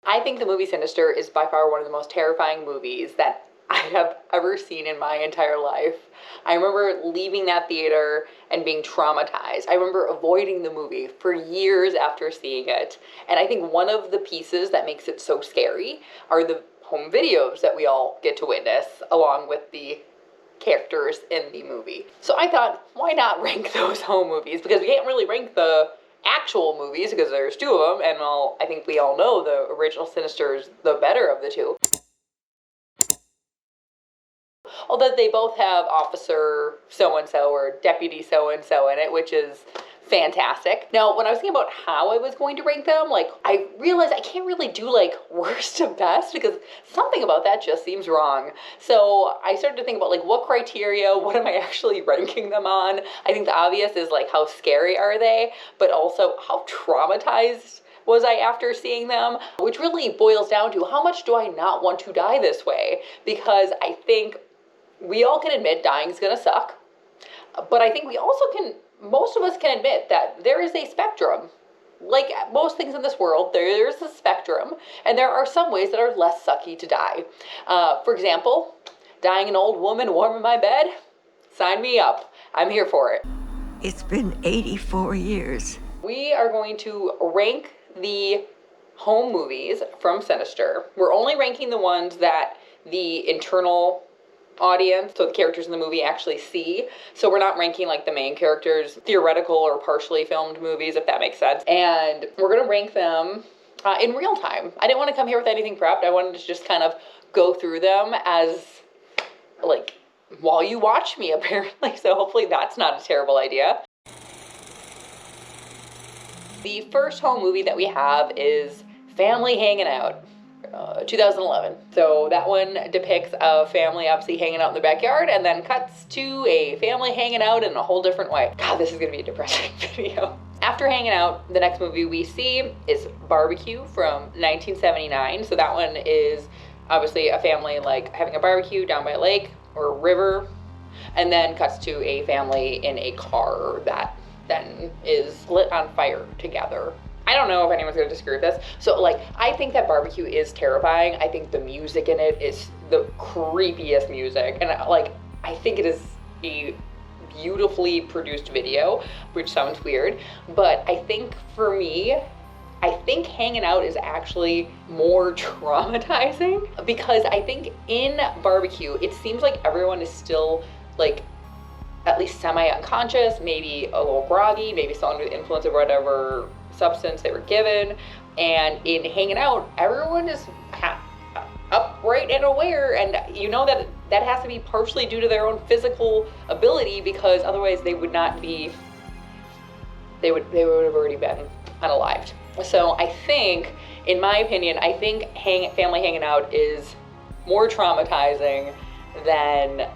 I think the movie Sinister is by far one of the most terrifying movies that I have ever seen in my entire life. I remember leaving that theater and being traumatized. I remember avoiding the movie for years after seeing it. And I think one of the pieces that makes it so scary are the home videos that we all get to witness along with the characters in the movie. So I thought, why not rank those home movies? Because we can't really rank the actual movies because there's two of them, and well, I think we all know the original Sinister is the better of the two. Although they both have Officer so-and-so or Deputy so-and-so in it, which is fantastic. Now, when I was thinking about how I was going to rank them, like, I realized I can't really do, like, worst to best because something about that just seems wrong. So I started to think about, like, what criteria, what am I actually ranking them on? I think the obvious is, like, how scary are they, but also how traumatized was I after seeing them, which really boils down to how much do I not want to die this way? Because I think we all can admit dying's gonna suck, but I think we also can, most of us can admit that there is a spectrum. Like most things in this world, there's a spectrum, and there are some ways that are less sucky to die. For example, dying an old woman warm in my bed, sign me up. I'm here for it. It's been 84 years. We are going to rank the home movies from Sinister. We're only ranking the ones that the internal audience, so the characters in the movie actually see. So we're not ranking like the main characters, theoretical or partially filmed movies, if that makes sense. And we're going to rank them in real time. I didn't want to come here with anything prepped. I wanted to just kind of go through them as like while you watch me, apparently. So hopefully that's not a terrible idea. The first home movie that we have is Family Hanging Out. 2011. So that one depicts a family obviously hanging out in the backyard and then cuts to a family hanging out in a whole different way. God, this is going to be a depressing video. After Hanging Out, the next movie we see is Barbecue from 1979. So that one is obviously a family like having a barbecue down by a lake or a river, and then cuts to a family in a car that then is lit on fire together. I don't know if anyone's going to disagree with this. So, like, I think that Barbecue is terrifying. I think the music in it is the creepiest music. And, like, I think it is a beautifully produced video, which sounds weird. But I think for me, I think Hanging Out is actually more traumatizing because I think in Barbecue, it seems like everyone is still, like, at least semi-unconscious, maybe a little groggy, maybe still under the influence of whatever substance they were given. And in Hanging Out, everyone is upright and aware, and you know that that has to be partially due to their own physical ability, because otherwise they would not be, they would have already been unalived. So I think, in my opinion, I think Family Hanging Out is more traumatizing than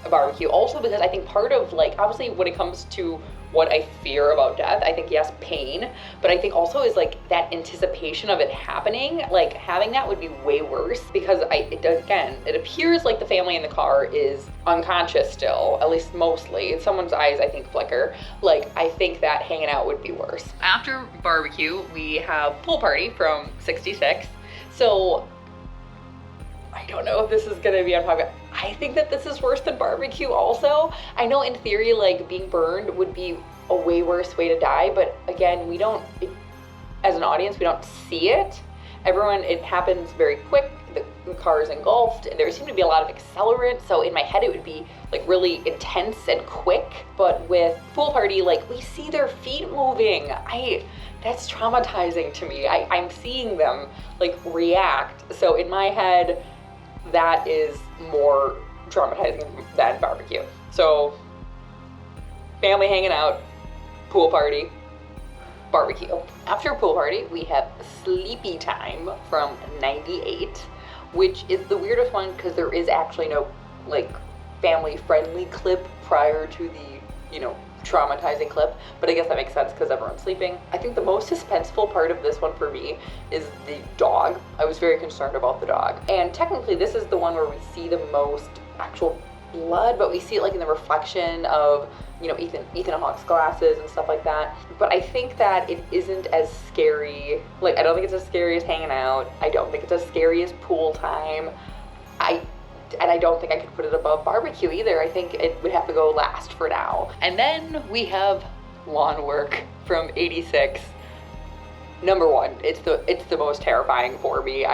Barbecue. Also because I think part of, like, obviously when it comes to what I fear about death, I think yes, pain, but I think also is like that anticipation of it happening, like having that would be way worse because it appears like the family in the car is unconscious still, at least mostly. Someone's eyes, I think, flicker. Like, I think that Hanging Out would be worse. After Barbecue, we have Pool Party from 66. So I don't know if this is gonna be unpopular. I think that this is worse than Barbecue also. I know in theory, like, being burned would be a way worse way to die, but again, as an audience, we don't see it. It happens very quick. The car is engulfed, and there seemed to be a lot of accelerant, so in my head it would be like really intense and quick. But with Pool Party, like, we see their feet moving. That's traumatizing to me. I'm seeing them like react. So in my head, that is more traumatizing than Barbecue. So Family Hanging Out, Pool Party, Barbecue. After Pool Party, we have Sleepy Time from 98, which is the weirdest one because there is actually no like family-friendly clip prior to the, traumatizing clip, but I guess that makes sense because everyone's sleeping. I think the most suspenseful part of this one for me is the dog. I was very concerned about the dog. And technically this is the one where we see the most actual blood, but we see it like in the reflection of, you know, Ethan Hawke's glasses and stuff like that. But I think that it isn't as scary. Like, I don't think it's as scary as Hanging Out. I don't think it's as scary as Pool Time. And I don't think I could put it above Barbecue either. I think it would have to go last for now. And then we have Lawn Work from '86. Number one, it's the most terrifying for me.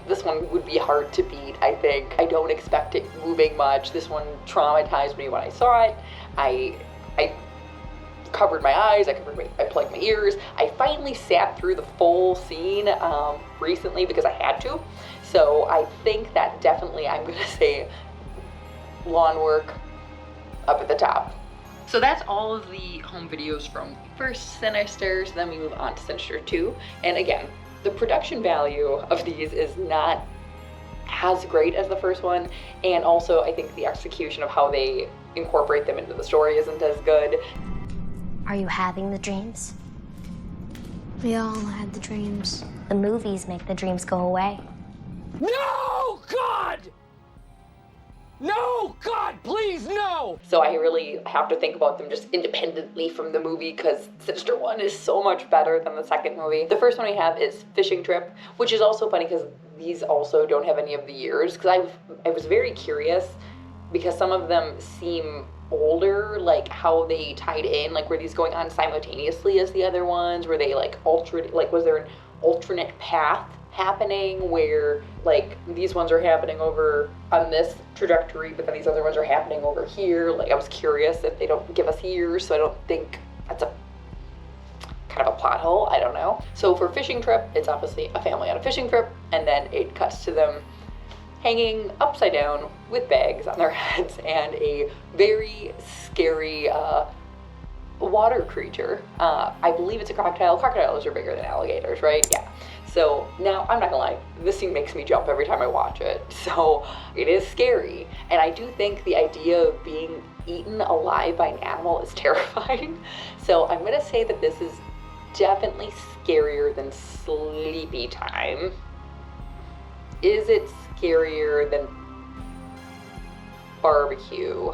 This one would be hard to beat, I think. I don't expect it moving much. This one traumatized me when I saw it. I covered my eyes, I plugged my ears. I finally sat through the full scene recently because I had to. So I think that definitely I'm gonna say Lawn Work up at the top. So that's all of the home videos from first Sinister, so then we move on to Sinister 2. And again, the production value of these is not as great as the first one, and also I think the execution of how they incorporate them into the story isn't as good. Are you having the dreams? We all had the dreams. The movies make the dreams go away. No, God! No, God, please, no! So I really have to think about them just independently from the movie because Sinister 1 is so much better than the second movie. The first one we have is Fishing Trip, which is also funny because these also don't have any of the years, because I was very curious because some of them seem older, like how they tied in, like were these going on simultaneously as the other ones? Were they like alternate, like was there an alternate path happening where like these ones are happening over on this trajectory, but then these other ones are happening over here? Like I was curious if they don't give us years, so I don't think that's a kind of a plot hole, I don't know. So for Fishing Trip, it's obviously a family on a fishing trip, and then it cuts to them hanging upside down with bags on their heads and a very scary water creature. I believe it's a crocodile. Crocodiles are bigger than alligators, right? Yeah. So now, I'm not gonna lie, this scene makes me jump every time I watch it. So it is scary. And I do think the idea of being eaten alive by an animal is terrifying. So I'm gonna say that this is definitely scarier than Sleepy Time. Is it scarier than Barbecue?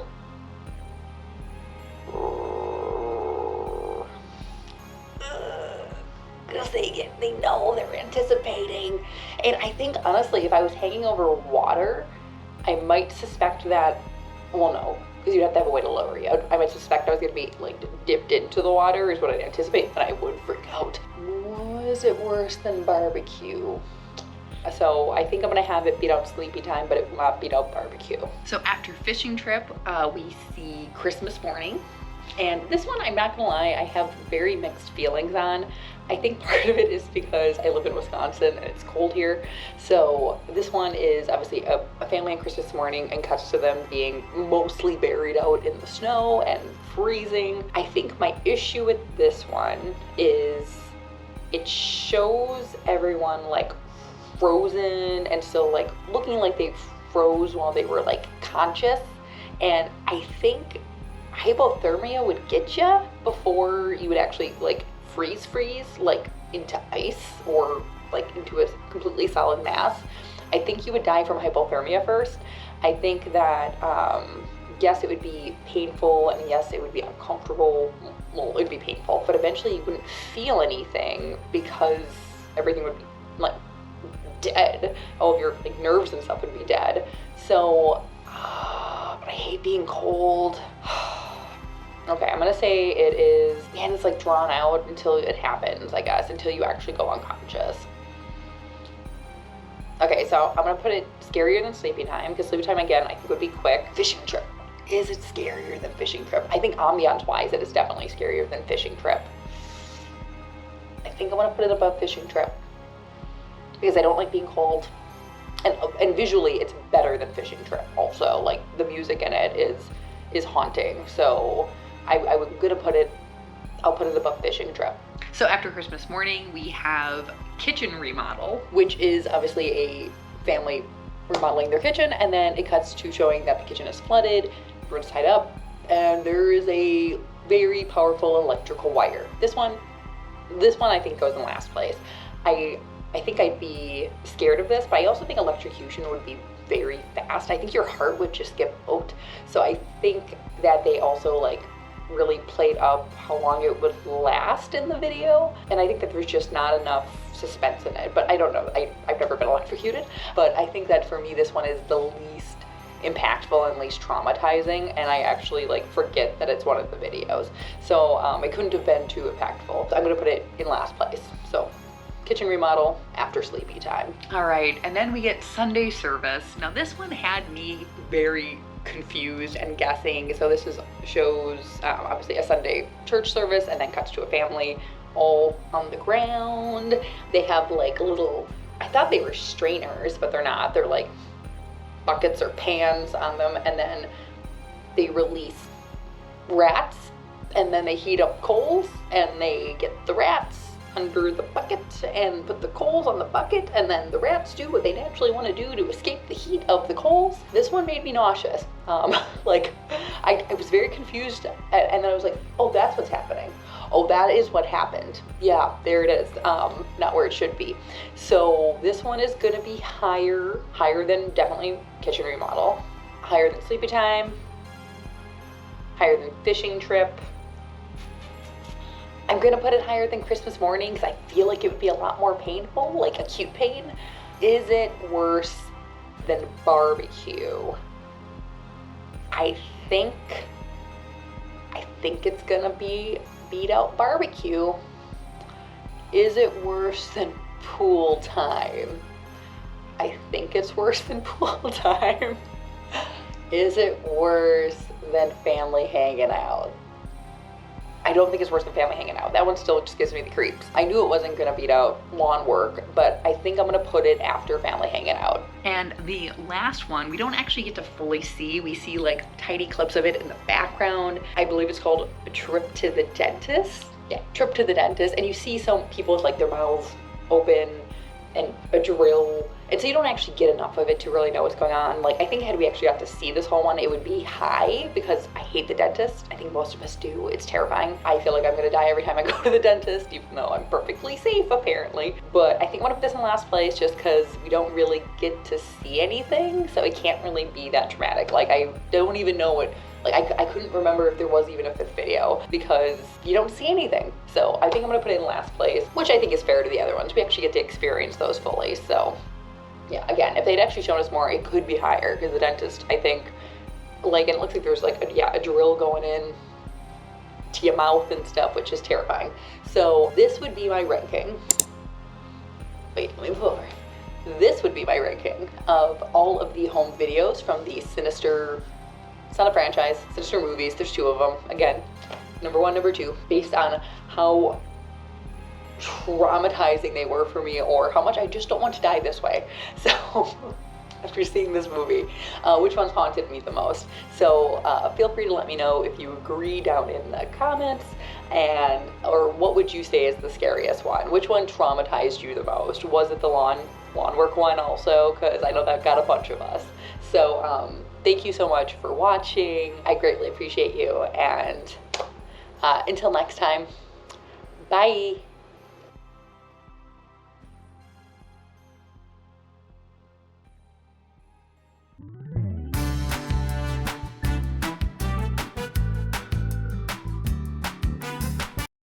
Because they know, they're anticipating. And I think, honestly, if I was hanging over water, I might suspect that, well, no, because you'd have to have a way to lower you. I might suspect I was going to be, like, dipped into the water is what I'd anticipate, and I would freak out. Was it worse than Barbecue? So I think I'm gonna have it beat out Sleepy Time, but it will not beat out Barbecue. So after Fishing Trip, we see Christmas Morning. And this one, I'm not gonna lie, I have very mixed feelings on. I think part of it is because I live in Wisconsin and it's cold here. So this one is obviously a family on Christmas morning and cuts to them being mostly buried out in the snow and freezing. I think my issue with this one is it shows everyone like frozen and still like looking like they froze while they were like conscious. And I think hypothermia would get you before you would actually like freeze like into ice or like into a completely solid mass. I think you would die from hypothermia first. I think that yes, it would be painful, and yes, it would be uncomfortable. Well, it would be painful, but eventually you wouldn't feel anything because everything would be like dead. All of your like nerves and stuff would be dead. So but I hate being cold. Okay, I'm gonna say it is, and it's like drawn out until it happens, I guess, until you actually go unconscious. Okay, so I'm gonna put it scarier than Sleepy Time, because Sleepy Time, again, I think would be quick. Fishing Trip. Is it scarier than Fishing Trip? I think ambiance-wise, it is definitely scarier than Fishing Trip. I think I wanna put it above Fishing Trip, because I don't like being cold. And visually, it's better than Fishing Trip also. Like, the music in it is haunting, so I'm gonna put it, I'll put it above Fishing Trip. So after Christmas Morning, we have Kitchen Remodel, which is obviously a family remodeling their kitchen, and then it cuts to showing that the kitchen is flooded, everyone's tied up, and there is a very powerful electrical wire. This one I think goes in last place. I think I'd be scared of this, but I also think electrocution would be very fast. I think your heart would just get poked. So I think that they also like really played up how long it would last in the video. And I think that there's just not enough suspense in it. But I don't know. I've never been electrocuted. But I think that for me, this one is the least impactful and least traumatizing, and I actually like forget that it's one of the videos. So it couldn't have been too impactful. So I'm gonna put it in last place. So kitchen remodel after sleepy time. All right, and then we get Sunday service. Now this one had me very confused and guessing. So this shows obviously a Sunday church service and then cuts to a family all on the ground. They have like little, I thought they were strainers, but they're not. They're like buckets or pans on them, and then they release rats, and then they heat up coals, and they get the rats under the bucket and put the coals on the bucket, and then the rats do what they naturally want to do to escape the heat of the coals. This one made me nauseous. Like I was very confused, and then I was like, oh, that's what's happening. Oh, that is what happened. Yeah, there it is. Not where it should be. So this one is gonna be higher than definitely kitchen remodel, higher than sleepy time, higher than fishing trip. I'm gonna put it higher than Christmas morning because I feel like it would be a lot more painful, like acute pain. Is it worse than barbecue? I think it's gonna be beat out barbecue. Is it worse than pool time? I think it's worse than pool time. Is it worse than family hanging out? I don't think it's worse than family hanging out. That one still just gives me the creeps. I knew it wasn't gonna beat out lawn work, but I think I'm gonna put it after family hanging out. And the last one, we don't actually get to fully see. We see like tiny clips of it in the background. I believe it's called A Trip to the Dentist. Yeah, Trip to the Dentist. And you see some people with like their mouths open and a drill. And so you don't actually get enough of it to really know what's going on. Like, I think had we actually got to see this whole one, it would be high because I hate the dentist. I think most of us do. It's terrifying. I feel like I'm gonna die every time I go to the dentist, even though I'm perfectly safe apparently. But I think I'm gonna put this in last place just because we don't really get to see anything. So it can't really be that dramatic. Like, I don't even know what, like I couldn't remember if there was even a fifth video because you don't see anything. So I think I'm gonna put it in last place, which I think is fair to the other ones. We actually get to experience those fully, so. Yeah, again, if they'd actually shown us more, it could be higher because the dentist, I think, like, and it looks like there's like, a drill going in to your mouth and stuff, which is terrifying. So this would be my ranking. Wait, let me move over. This would be my ranking of all of the home videos from the Sinister, it's not a franchise, Sinister movies. There's 2 of them. Again, number 1, number 2, based on how traumatizing they were for me or how much I just don't want to die this way. So after seeing this movie, which ones haunted me the most? So feel free to let me know if you agree down in the comments, and or what would you say is the scariest one? Which one traumatized you the most? Was it the lawn work one also? Because I know that got a bunch of us. So thank you so much for watching. I greatly appreciate you, and until next time, bye.